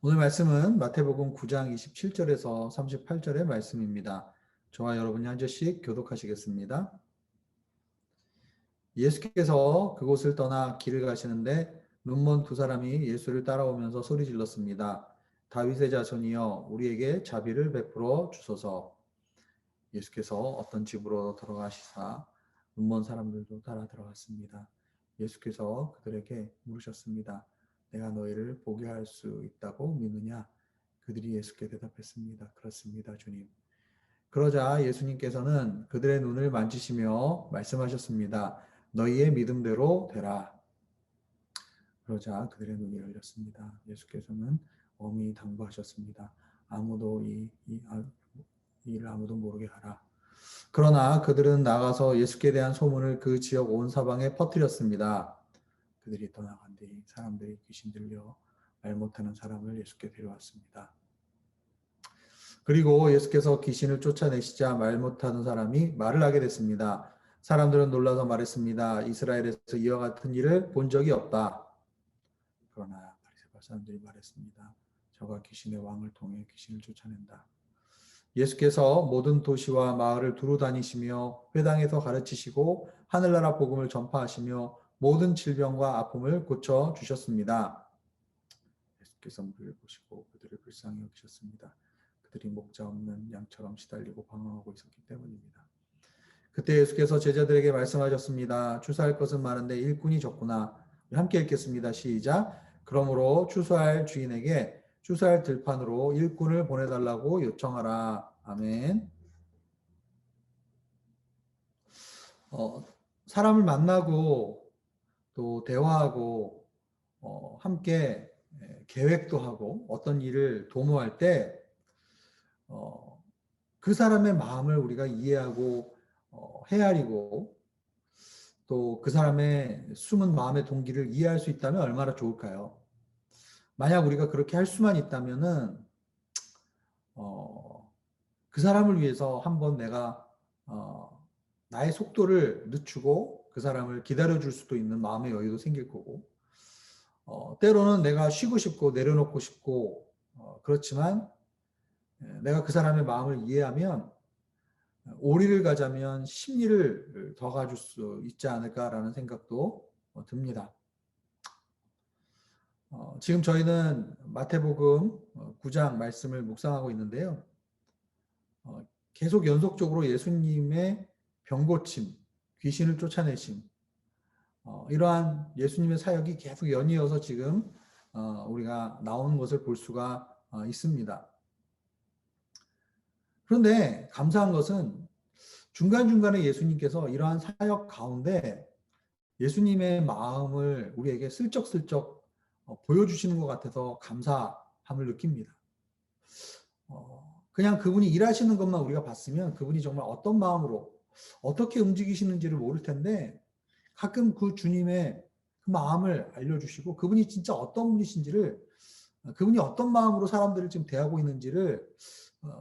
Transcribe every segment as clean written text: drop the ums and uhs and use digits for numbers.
오늘 말씀은 마태복음 9장 27절에서 38절의 말씀입니다. 저와 여러분이 한 절씩 교독하시겠습니다. 예수께서 그곳을 떠나 길을 가시는데 눈먼 두 사람이 예수를 따라오면서 소리 질렀습니다. 다윗의 자손이여 우리에게 자비를 베풀어 주소서. 예수께서 어떤 집으로 들어가시사 눈먼 사람들도 따라 들어갔습니다. 예수께서 그들에게 물으셨습니다. 내가 너희를 보게 할 수 있다고 믿느냐? 그들이 예수께 대답했습니다. 그렇습니다, 주님. 그러자 예수님께서는 그들의 눈을 만지시며 말씀하셨습니다. 너희의 믿음대로 되라. 그러자 그들의 눈이 열렸습니다. 예수께서는 엄히 당부하셨습니다. 아무도 이 일을 아무도 모르게 하라. 그러나 그들은 나가서 예수께 대한 소문을 그 지역 온 사방에 퍼뜨렸습니다. 그들이 떠나간 뒤 사람들이 귀신 들려 말 못하는 사람을 예수께 데려왔습니다. 그리고 예수께서 귀신을 쫓아내시자 말 못하는 사람이 말을 하게 됐습니다. 사람들은 놀라서 말했습니다. 이스라엘에서 이와 같은 일을 본 적이 없다. 그러나 바리새파 사람들이 말했습니다. 저가 귀신의 왕을 통해 귀신을 쫓아낸다. 예수께서 모든 도시와 마을을 두루 다니시며 회당에서 가르치시고 하늘나라 복음을 전파하시며 모든 질병과 아픔을 고쳐 주셨습니다. 예수께서 무리를 보시고 그들을 불쌍히 여기셨습니다. 그들이 목자 없는 양처럼 시달리고 방황하고 있었기 때문입니다. 그때 예수께서 제자들에게 말씀하셨습니다. 추수할 것은 많은데 일꾼이 적구나. 함께 읽겠습니다. 시작. 그러므로 추수할 주인에게 추수할 들판으로 일꾼을 보내달라고 요청하라. 아멘. 사람을 만나고 또 대화하고 함께 계획도 하고 어떤 일을 도모할 때 그 사람의 마음을 우리가 이해하고 헤아리고 또 그 사람의 숨은 마음의 동기를 이해할 수 있다면 얼마나 좋을까요? 만약 우리가 그렇게 할 수만 있다면은 그 사람을 위해서 한번 내가 나의 속도를 늦추고 그 사람을 기다려줄 수도 있는 마음의 여유도 생길 거고 때로는 내가 쉬고 싶고 내려놓고 싶고 그렇지만 내가 그 사람의 마음을 이해하면 오리를 가자면 십리를 더 가줄 수 있지 않을까라는 생각도 듭니다. 지금 저희는 마태복음 9장 말씀을 묵상하고 있는데요. 계속 연속적으로 예수님의 병고침, 귀신을 쫓아내심, 이러한 예수님의 사역이 계속 연이어서 지금 우리가 나오는 것을 볼 수가 있습니다. 그런데 감사한 것은 중간중간에 예수님께서 이러한 사역 가운데 예수님의 마음을 우리에게 슬쩍슬쩍 보여주시는 것 같아서 감사함을 느낍니다. 그냥 그분이 일하시는 것만 우리가 봤으면 그분이 정말 어떤 마음으로 어떻게 움직이시는지를 모를 텐데 가끔 그 주님의 그 마음을 알려주시고 그분이 진짜 어떤 분이신지를 그분이 어떤 마음으로 사람들을 지금 대하고 있는지를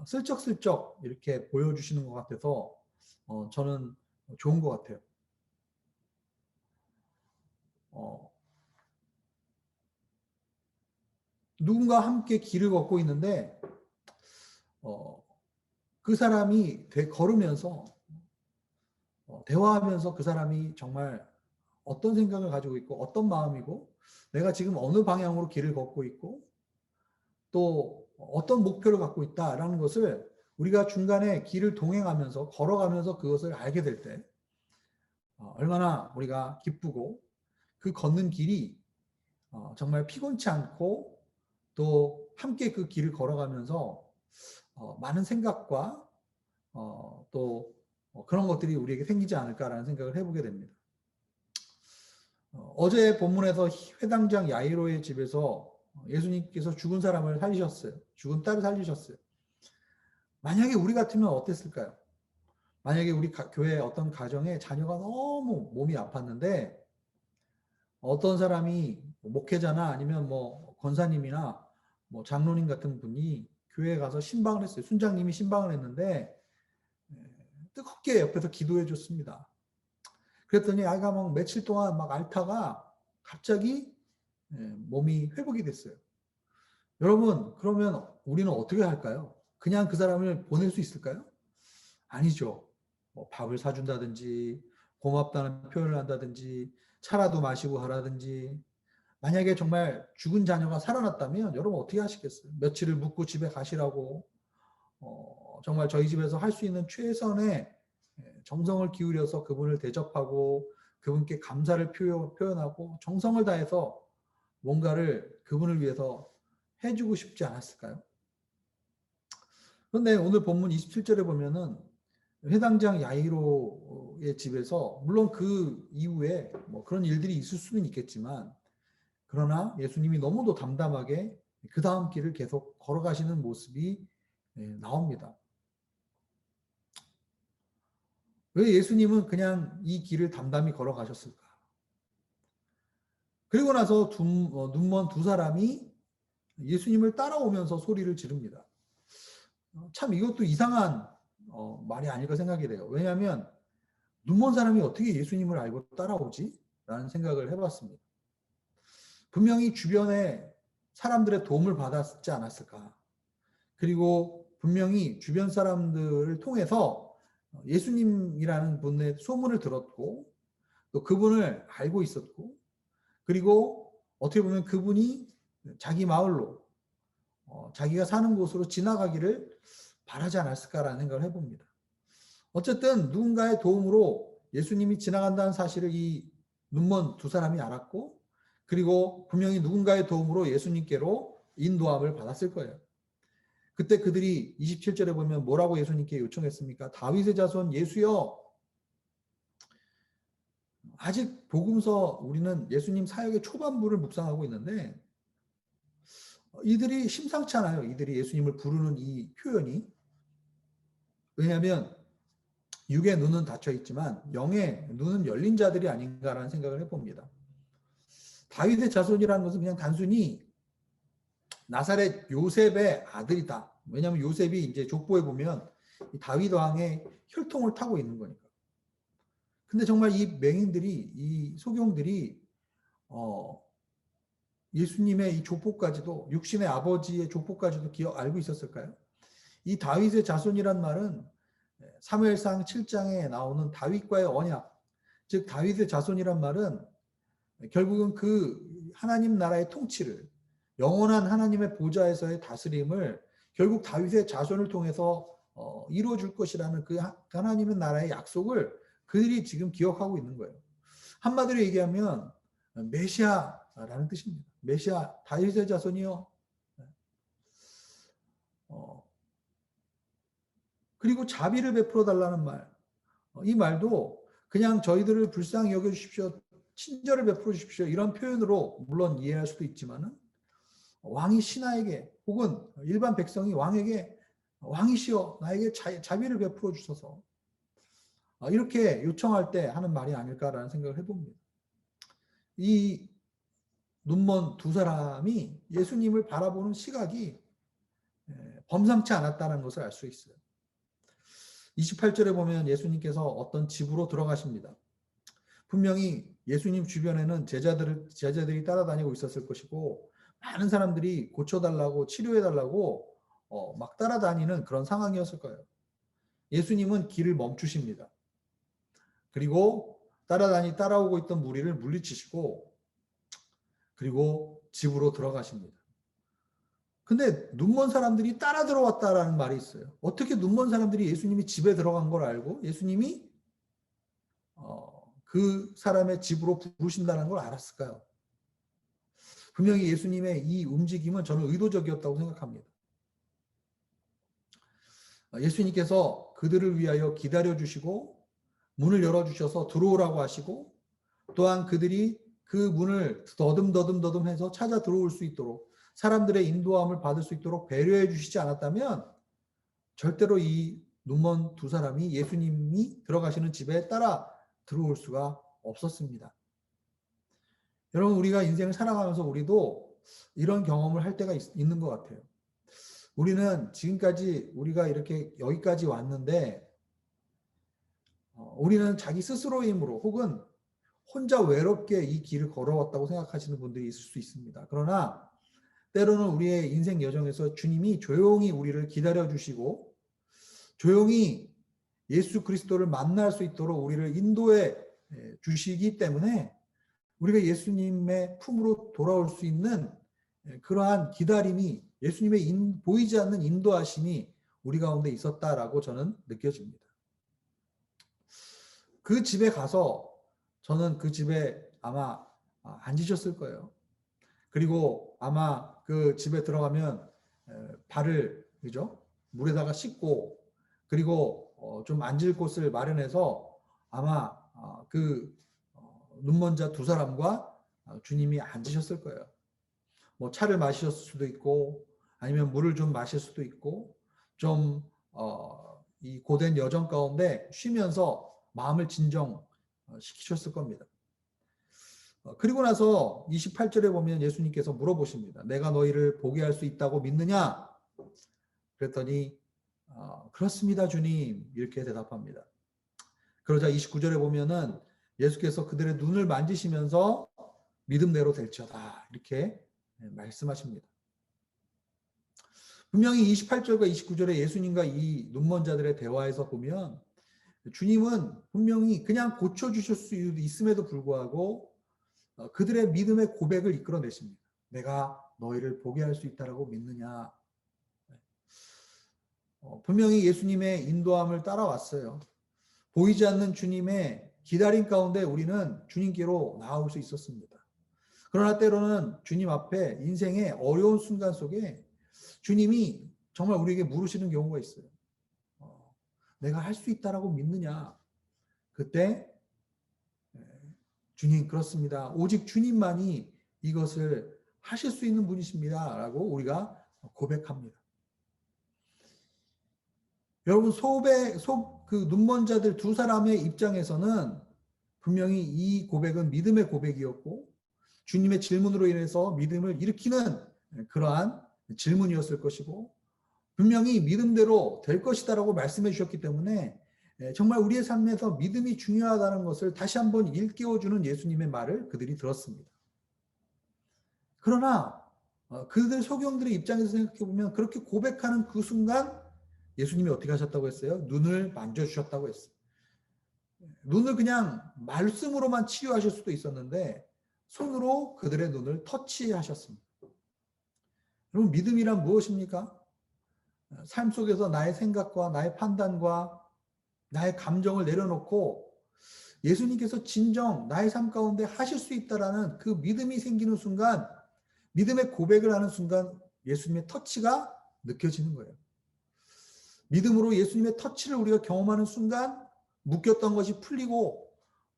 슬쩍슬쩍 이렇게 보여주시는 것 같아서 저는 좋은 것 같아요. 누군가 함께 길을 걷고 있는데 그 사람이 걸으면서 대화하면서 그 사람이 정말 어떤 생각을 가지고 있고 어떤 마음이고 내가 지금 어느 방향으로 길을 걷고 있고 또 어떤 목표를 갖고 있다라는 것을 우리가 중간에 길을 동행하면서 걸어가면서 그것을 알게 될 때 얼마나 우리가 기쁘고 그 걷는 길이 정말 피곤치 않고 또 함께 그 길을 걸어가면서 많은 생각과 또 그런 것들이 우리에게 생기지 않을까라는 생각을 해보게 됩니다. 어제 본문에서 회당장 야이로의 집에서 예수님께서 죽은 사람을 살리셨어요. 죽은 딸을 살리셨어요. 만약에 우리 같으면 어땠을까요? 만약에 우리 교회 어떤 가정에 자녀가 너무 몸이 아팠는데 어떤 사람이 목회자나 아니면 뭐 권사님이나 뭐 장로님 같은 분이 교회에 가서 신방을 했어요. 순장님이 신방을 했는데 뜨겁게 옆에서 기도해 줬습니다. 그랬더니 아이가 막 며칠 동안 막 앓다가 갑자기 몸이 회복이 됐어요. 여러분, 그러면 우리는 어떻게 할까요? 그냥 그 사람을 보낼 수 있을까요? 아니죠. 뭐 밥을 사준다든지, 고맙다는 표현을 한다든지, 차라도 마시고 하라든지, 만약에 정말 죽은 자녀가 살아났다면 여러분 어떻게 하시겠어요? 며칠을 묵고 집에 가시라고, 정말 저희 집에서 할 수 있는 최선의 정성을 기울여서 그분을 대접하고 그분께 감사를 표현하고 정성을 다해서 뭔가를 그분을 위해서 해주고 싶지 않았을까요? 그런데 오늘 본문 27절에 보면은 회당장 야이로의 집에서 물론 그 이후에 뭐 그런 일들이 있을 수는 있겠지만 그러나 예수님이 너무도 담담하게 그 다음 길을 계속 걸어가시는 모습이 나옵니다. 왜 예수님은 그냥 이 길을 담담히 걸어가셨을까? 그리고 나서 눈먼 두 사람이 예수님을 따라오면서 소리를 지릅니다. 참 이것도 이상한 말이 아닐까 생각이 돼요. 왜냐하면 눈먼 사람이 어떻게 예수님을 알고 따라오지? 라는 생각을 해봤습니다. 분명히 주변에 사람들의 도움을 받았지 않았을까? 그리고 분명히 주변 사람들을 통해서 예수님이라는 분의 소문을 들었고 또 그분을 알고 있었고 그리고 어떻게 보면 그분이 자기 마을로 자기가 사는 곳으로 지나가기를 바라지 않았을까라는 생각을 해봅니다. 어쨌든 누군가의 도움으로 예수님이 지나간다는 사실을 이 눈먼 두 사람이 알았고 그리고 분명히 누군가의 도움으로 예수님께로 인도함을 받았을 거예요. 그때 그들이 27절에 보면 뭐라고 예수님께 요청했습니까? 다윗의 자손 예수여. 아직 복음서 우리는 예수님 사역의 초반부를 묵상하고 있는데 이들이 심상치 않아요. 이들이 예수님을 부르는 이 표현이. 왜냐하면 육의 눈은 닫혀 있지만 영의 눈은 열린 자들이 아닌가라는 생각을 해봅니다. 다윗의 자손이라는 것은 그냥 단순히 나사렛 요셉의 아들이다. 왜냐하면 요셉이 이제 족보에 보면 다윗 왕의 혈통을 타고 있는 거니까. 근데 정말 이 맹인들이 이 소경들이 예수님의 이 족보까지도 육신의 아버지의 족보까지도 알고 있었을까요? 이 다윗의 자손이란 말은 사무엘상 7장에 나오는 다윗과의 언약, 즉 다윗의 자손이란 말은 결국은 그 하나님 나라의 통치를 영원한 하나님의 보좌에서의 다스림을 결국 다윗의 자손을 통해서 이루어 줄 것이라는 그 하나님의 나라의 약속을 그들이 지금 기억하고 있는 거예요. 한마디로 얘기하면 메시아라는 뜻입니다. 메시아, 다윗의 자손이요. 그리고 자비를 베풀어 달라는 말. 이 말도 그냥 저희들을 불쌍히 여겨주십시오. 친절을 베풀어 주십시오. 이런 표현으로 물론 이해할 수도 있지만은 왕이 신하에게 혹은 일반 백성이 왕에게 왕이시여 나에게 자비를 베풀어 주소서. 이렇게 요청할 때 하는 말이 아닐까라는 생각을 해봅니다. 이 눈먼 두 사람이 예수님을 바라보는 시각이 범상치 않았다는 것을 알 수 있어요. 28절에 보면 예수님께서 어떤 집으로 들어가십니다. 분명히 예수님 주변에는 제자들이 따라다니고 있었을 것이고 많은 사람들이 고쳐달라고 치료해달라고 막 따라다니는 그런 상황이었을 거예요. 예수님은 길을 멈추십니다. 그리고 따라오고 있던 무리를 물리치시고 그리고 집으로 들어가십니다. 근데 눈먼 사람들이 따라 들어왔다라는 말이 있어요. 어떻게 눈먼 사람들이 예수님이 집에 들어간 걸 알고 예수님이 그 사람의 집으로 부르신다는 걸 알았을까요? 분명히 예수님의 이 움직임은 저는 의도적이었다고 생각합니다. 예수님께서 그들을 위하여 기다려주시고 문을 열어주셔서 들어오라고 하시고 또한 그들이 그 문을 더듬 해서 찾아 들어올 수 있도록 사람들의 인도함을 받을 수 있도록 배려해 주시지 않았다면 절대로 이 눈먼 두 사람이 예수님이 들어가시는 집에 따라 들어올 수가 없었습니다. 여러분 우리가 인생을 살아가면서 우리도 이런 경험을 할 때가 있는 것 같아요. 우리는 지금까지 우리가 이렇게 여기까지 왔는데 우리는 자기 스스로의 힘으로 혹은 혼자 외롭게 이 길을 걸어왔다고 생각하시는 분들이 있을 수 있습니다. 그러나 때로는 우리의 인생 여정에서 주님이 조용히 우리를 기다려 주시고 조용히 예수 그리스도를 만날 수 있도록 우리를 인도해 주시기 때문에 우리가 예수님의 품으로 돌아올 수 있는 그러한 기다림이 예수님의 보이지 않는 인도하심이 우리 가운데 있었다라고 저는 느껴집니다. 그 집에 가서 저는 그 집에 아마 앉으셨을 거예요. 그리고 아마 그 집에 들어가면 발을 그죠? 물에다가 씻고 그리고 좀 앉을 곳을 마련해서 아마 그 눈먼 자 두 사람과 주님이 앉으셨을 거예요. 뭐 차를 마셨을 수도 있고 아니면 물을 좀 마실 수도 있고 좀 이 고된 여정 가운데 쉬면서 마음을 진정시키셨을 겁니다. 그리고 나서 28절에 보면 예수님께서 물어보십니다. 내가 너희를 보게 할 수 있다고 믿느냐? 그랬더니 그렇습니다 주님 이렇게 대답합니다. 그러자 29절에 보면은 예수께서 그들의 눈을 만지시면서 믿음대로 될지어다 이렇게 말씀하십니다. 분명히 28절과 29절에 예수님과 이 눈먼 자들의 대화에서 보면 주님은 분명히 그냥 고쳐주실 수 있음에도 불구하고 그들의 믿음의 고백을 이끌어내십니다. 내가 너희를 보게 할 수 있다라고 믿느냐. 분명히 예수님의 인도함을 따라왔어요. 보이지 않는 주님의 기다림 가운데 우리는 주님께로 나아올 수 있었습니다. 그러나 때로는 주님 앞에 인생의 어려운 순간 속에 주님이 정말 우리에게 물으시는 경우가 있어요. 내가 할 수 있다라고 믿느냐? 그때 주님 그렇습니다. 오직 주님만이 이것을 하실 수 있는 분이십니다. 라고 우리가 고백합니다. 여러분 그 눈먼 자들 두 사람의 입장에서는 분명히 이 고백은 믿음의 고백이었고 주님의 질문으로 인해서 믿음을 일으키는 그러한 질문이었을 것이고 분명히 믿음대로 될 것이다라고 말씀해 주셨기 때문에 정말 우리의 삶에서 믿음이 중요하다는 것을 다시 한번 일깨워주는 예수님의 말을 그들이 들었습니다. 그러나 그들 소경들의 입장에서 생각해 보면 그렇게 고백하는 그 순간 예수님이 어떻게 하셨다고 했어요? 눈을 만져주셨다고 했어요. 눈을 그냥 말씀으로만 치유하실 수도 있었는데 손으로 그들의 눈을 터치하셨습니다. 여러분 믿음이란 무엇입니까? 삶 속에서 나의 생각과 나의 판단과 나의 감정을 내려놓고 예수님께서 진정 나의 삶 가운데 하실 수 있다라는 그 믿음이 생기는 순간 믿음의 고백을 하는 순간 예수님의 터치가 느껴지는 거예요. 믿음으로 예수님의 터치를 우리가 경험하는 순간 묶였던 것이 풀리고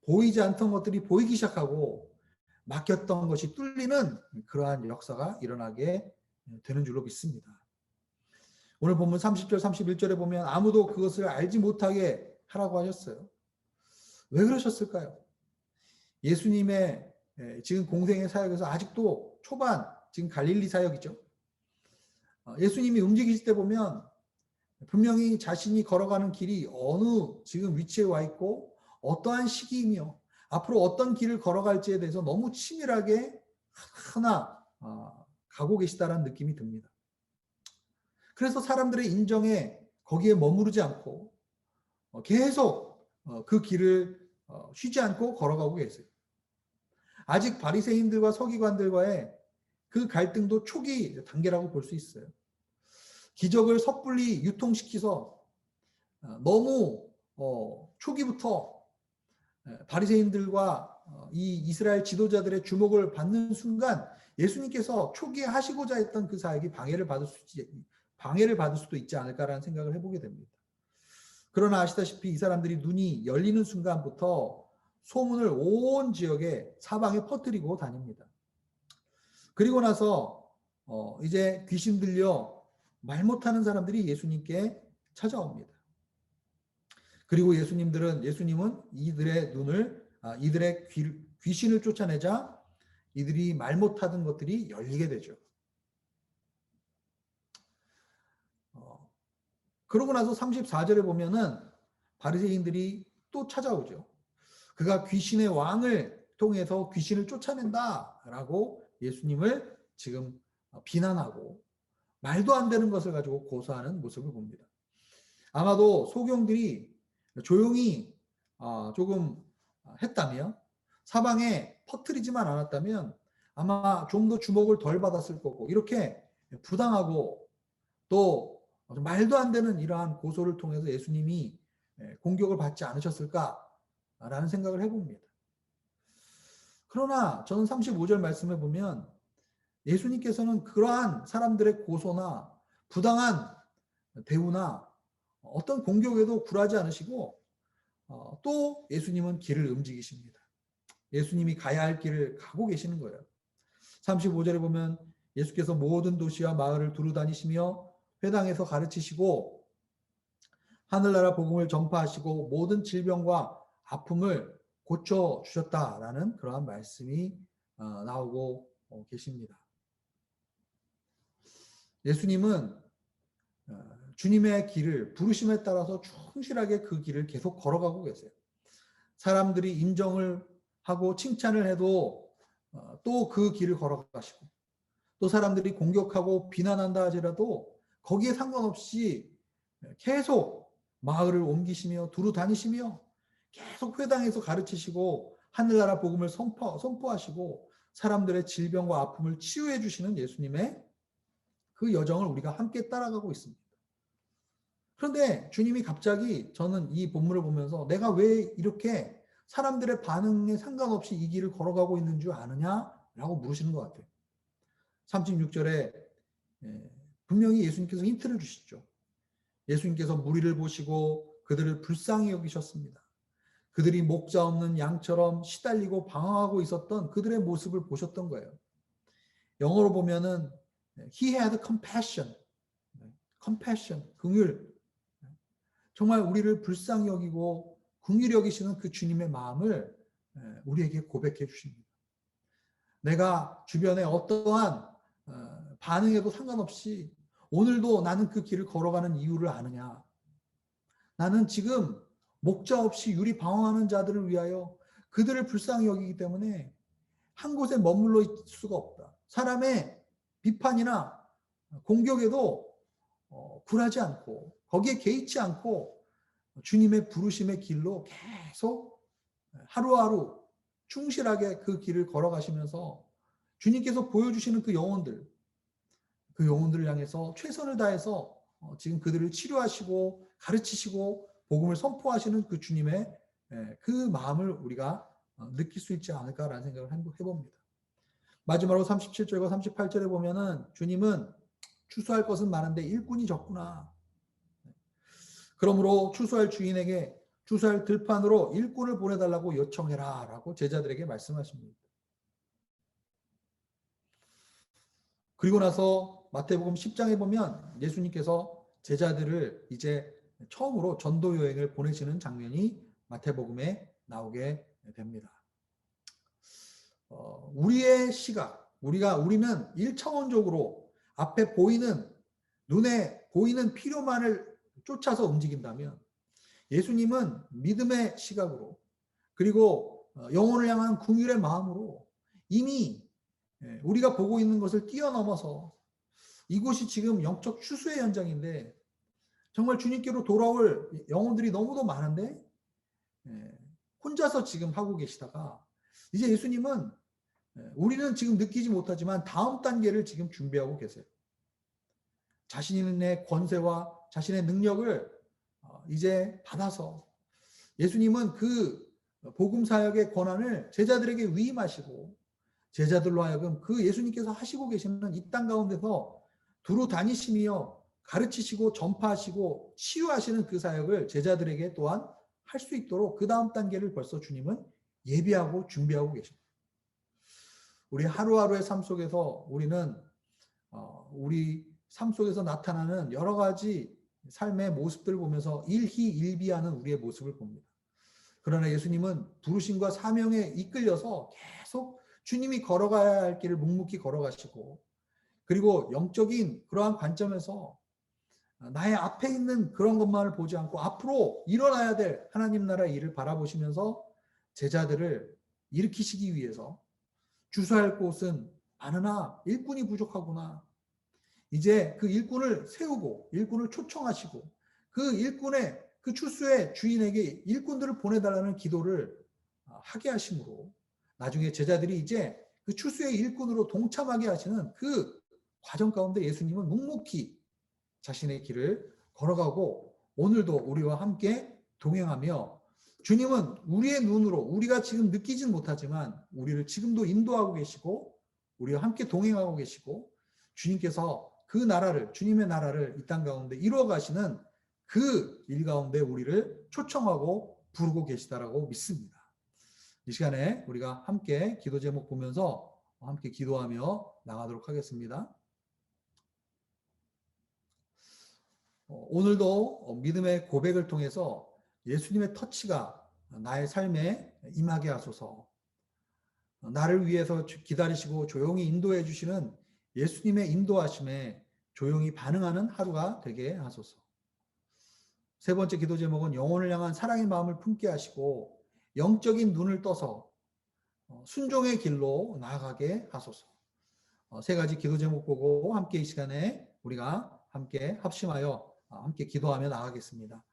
보이지 않던 것들이 보이기 시작하고 막혔던 것이 뚫리는 그러한 역사가 일어나게 되는 줄로 믿습니다. 오늘 본문 30절 31절에 보면 아무도 그것을 알지 못하게 하라고 하셨어요. 왜 그러셨을까요? 예수님의 지금 공생의 사역에서 아직도 초반 지금 갈릴리 사역이죠. 예수님이 움직이실 때 보면 분명히 자신이 걸어가는 길이 어느 지금 위치에 와 있고 어떠한 시기이며 앞으로 어떤 길을 걸어갈지에 대해서 너무 치밀하게 하나 가고 계시다라는 느낌이 듭니다. 그래서 사람들의 인정에 거기에 머무르지 않고 계속 그 길을 쉬지 않고 걸어가고 계세요. 아직 바리새인들과 서기관들과의 그 갈등도 초기 단계라고 볼 수 있어요. 기적을 섣불리 유통시켜서 너무 초기부터 바리새인들과 이 이스라엘 지도자들의 주목을 받는 순간 예수님께서 초기에 하시고자 했던 그 사역이 방해를 받을 수도 있지 않을까라는 생각을 해보게 됩니다. 그러나 아시다시피 이 사람들이 눈이 열리는 순간부터 소문을 온 지역에 사방에 퍼뜨리고 다닙니다. 그리고 나서 이제 귀신 들려 말 못하는 사람들이 예수님께 찾아옵니다. 그리고 예수님은 이들의 귀신을 쫓아내자 이들이 말 못하던 것들이 열리게 되죠. 그러고 나서 34절에 보면은 바리새인들이 또 찾아오죠. 그가 귀신의 왕을 통해서 귀신을 쫓아낸다라고 예수님을 지금 비난하고 말도 안 되는 것을 가지고 고소하는 모습을 봅니다. 아마도 소경들이 조용히 조금 했다면, 사방에 퍼뜨리지만 않았다면 아마 좀 더 주목을 덜 받았을 거고, 이렇게 부당하고 또 말도 안 되는 이러한 고소를 통해서 예수님이 공격을 받지 않으셨을까라는 생각을 해봅니다. 그러나 저는 35절 말씀에 보면 예수님께서는 그러한 사람들의 고소나 부당한 대우나 어떤 공격에도 굴하지 않으시고 또 예수님은 길을 움직이십니다. 예수님이 가야 할 길을 가고 계시는 거예요. 35절에 보면 예수께서 모든 도시와 마을을 두루 다니시며 회당에서 가르치시고 하늘나라 복음을 전파하시고 모든 질병과 아픔을 고쳐주셨다라는 그러한 말씀이 나오고 계십니다. 예수님은 주님의 길을 부르심에 따라서 충실하게 그 길을 계속 걸어가고 계세요. 사람들이 인정을 하고 칭찬을 해도 또 그 길을 걸어가시고, 또 사람들이 공격하고 비난한다 하더라도 거기에 상관없이 계속 마을을 옮기시며 두루 다니시며 계속 회당에서 가르치시고 하늘나라 복음을 선포하시고 사람들의 질병과 아픔을 치유해 주시는 예수님의 그 여정을 우리가 함께 따라가고 있습니다. 그런데 주님이 갑자기 저는 이 본문을 보면서 내가 왜 이렇게 사람들의 반응에 상관없이 이 길을 걸어가고 있는 줄 아느냐라고 물으시는 것 같아요. 36절에 분명히 예수님께서 힌트를 주시죠. 예수님께서 무리를 보시고 그들을 불쌍히 여기셨습니다. 그들이 목자 없는 양처럼 시달리고 방황하고 있었던 그들의 모습을 보셨던 거예요. 영어로 보면은 He had compassion, 긍휼. 정말 우리를 불쌍히 여기고 긍휼히 여기시는 그 주님의 마음을 우리에게 고백해 주십니다. 내가 주변에 어떠한 반응에도 상관없이 오늘도 나는 그 길을 걸어가는 이유를 아느냐? 나는 지금 목자 없이 유리 방황하는 자들을 위하여 그들을 불쌍히 여기기 때문에 한 곳에 머물러 있을 수가 없다. 사람의 비판이나 공격에도 굴하지 않고 거기에 개의치 않고 주님의 부르심의 길로 계속 하루하루 충실하게 그 길을 걸어가시면서 주님께서 보여주시는 그 영혼들을 향해서 최선을 다해서 지금 그들을 치료하시고 가르치시고 복음을 선포하시는 그 주님의 그 마음을 우리가 느낄 수 있지 않을까라는 생각을 해봅니다. 마지막으로 37절과 38절에 보면은 주님은 추수할 것은 많은데 일꾼이 적구나. 그러므로 추수할 주인에게 추수할 들판으로 일꾼을 보내달라고 요청해라 라고 제자들에게 말씀하십니다. 그리고 나서 마태복음 10장에 보면 예수님께서 제자들을 이제 처음으로 전도 여행을 보내시는 장면이 마태복음에 나오게 됩니다. 우리의 시각, 우리는 1차원적으로 앞에 보이는, 눈에 보이는 필요만을 쫓아서 움직인다면 예수님은 믿음의 시각으로 그리고 영혼을 향한 긍휼의 마음으로 이미 우리가 보고 있는 것을 뛰어넘어서 이곳이 지금 영적 추수의 현장인데 정말 주님께로 돌아올 영혼들이 너무도 많은데 혼자서 지금 하고 계시다가 이제 예수님은 우리는 지금 느끼지 못하지만 다음 단계를 지금 준비하고 계세요. 자신의 권세와 자신의 능력을 이제 받아서 예수님은 그 복음 사역의 권한을 제자들에게 위임하시고 제자들로 하여금 그 예수님께서 하시고 계시는 이 땅 가운데서 두루 다니시며 가르치시고 전파하시고 치유하시는 그 사역을 제자들에게 또한 할 수 있도록 그 다음 단계를 벌써 주님은 예비하고 준비하고 계십니다. 우리 하루하루의 삶 속에서 우리는 우리 삶 속에서 나타나는 여러 가지 삶의 모습들을 보면서 일희일비하는 우리의 모습을 봅니다. 그러나 예수님은 부르심과 사명에 이끌려서 계속 주님이 걸어가야 할 길을 묵묵히 걸어가시고 그리고 영적인 그러한 관점에서 나의 앞에 있는 그런 것만을 보지 않고 앞으로 일어나야 될 하나님 나라 일을 바라보시면서 제자들을 일으키시기 위해서 주소할 곳은 많으나 일꾼이 부족하구나. 이제 그 일꾼을 세우고 일꾼을 초청하시고 그 일꾼의 그 추수의 주인에게 일꾼들을 보내달라는 기도를 하게 하심으로 나중에 제자들이 이제 그 추수의 일꾼으로 동참하게 하시는 그 과정 가운데 예수님은 묵묵히 자신의 길을 걸어가고 오늘도 우리와 함께 동행하며 주님은 우리의 눈으로 우리가 지금 느끼진 못하지만 우리를 지금도 인도하고 계시고 우리와 함께 동행하고 계시고 주님께서 그 나라를 주님의 나라를 이 땅 가운데 이루어 가시는 그 일 가운데 우리를 초청하고 부르고 계시다라고 믿습니다. 이 시간에 우리가 함께 기도 제목 보면서 함께 기도하며 나가도록 하겠습니다. 오늘도 믿음의 고백을 통해서 예수님의 터치가 나의 삶에 임하게 하소서. 나를 위해서 기다리시고 조용히 인도해 주시는 예수님의 인도하심에 조용히 반응하는 하루가 되게 하소서. 세 번째 기도 제목은 영혼을 향한 사랑의 마음을 품게 하시고 영적인 눈을 떠서 순종의 길로 나아가게 하소서. 세 가지 기도 제목 보고 함께 이 시간에 우리가 함께 합심하여 함께 기도하며 나가겠습니다.